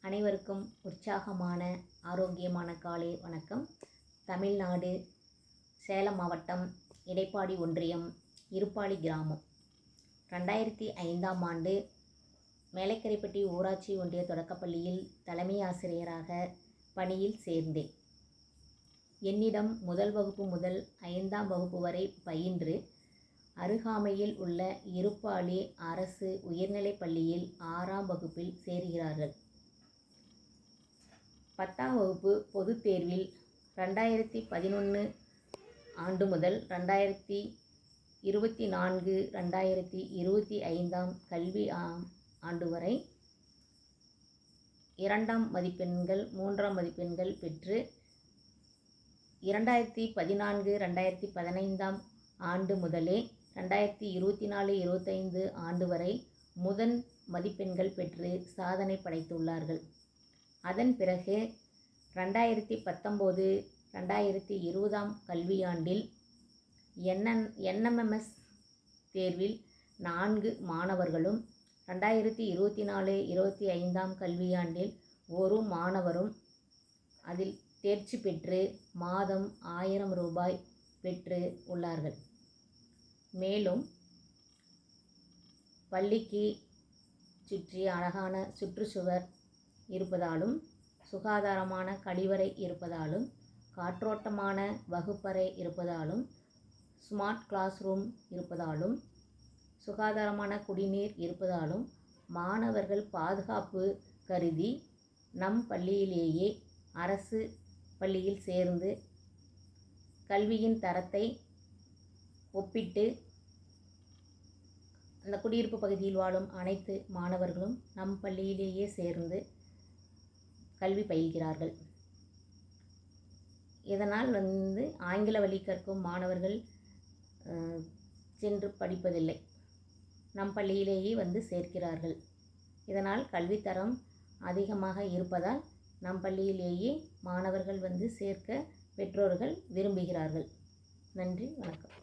அனைவருக்கும் உற்சாகமான ஆரோக்கியமான காலை வணக்கம். தமிழ்நாடு சேலம் மாவட்டம் இடைப்பாடி ஒன்றியம் இருப்பாளி கிராமம் 2005ஆம் ஆண்டு மேலைக்கரைப்பட்டி ஊராட்சி ஒன்றிய தொடக்கப்பள்ளியில் தலைமை ஆசிரியராக பணியில் சேர்ந்தேன். என்னிடம் முதல் வகுப்பு முதல் 5ஆம் வகுப்பு வரை பயின்று அருகாமையில் உள்ள இருப்பாளி அரசு உயர்நிலைப் பள்ளியில் 6ஆம் வகுப்பில் சேர்கிறார்கள். 10ஆம் வகுப்பு பொதுத் தேர்வில் 2011 ஆண்டு முதல் 2024-2025 கல்வி ஆண்டு வரை 2ஆம் மதிப்பெண்கள் 3ஆம் மதிப்பெண்கள் பெற்று 2014-2015 ஆண்டு முதலே 2024-25 ஆண்டு வரை முதல் மதிப்பெண்கள் பெற்று சாதனை படைத்துள்ளார்கள். அதன் பிறகு 2019-2020 கல்வியாண்டில் NMMS தேர்வில் 4 மாணவர்களும் 2024-25 கல்வியாண்டில் 1 மாணவரும் அதில் தேர்ச்சி பெற்று மாதம் 1000 ரூபாய் பெற்று உள்ளார்கள். மேலும் பள்ளிக்கு சுற்றி அழகான சுற்றுச்சுவர் இருப்பதாலும், சுகாதாரமான கழிவறை இருப்பதாலும், காற்றோட்டமான வகுப்பறை இருப்பதாலும், ஸ்மார்ட் கிளாஸ் ரூம் இருப்பதாலும், சுகாதாரமான குடிநீர் இருப்பதாலும் மாணவர்கள் பாதுகாப்பு கருதி நம் பள்ளியிலேயே அரசு பள்ளியில் சேர்ந்து கல்வியின் தரத்தை ஒப்பிட்டு அந்த குடியிருப்பு பகுதியில் வாழும் அனைத்து மாணவர்களும் நம் பள்ளியிலேயே சேர்ந்து கல்வி பயில்கிறார்கள். இதனால் ஆங்கில வழி கற்கும் மாணவர்கள் சென்று படிப்பதில்லை, நம் பள்ளியிலேயே சேர்க்கிறார்கள். இதனால் கல்வித்தரம் அதிகமாக இருப்பதால் நம் பள்ளியிலேயே மாணவர்கள் சேர்க்க பெற்றோர்கள் விரும்புகிறார்கள். நன்றி, வணக்கம்.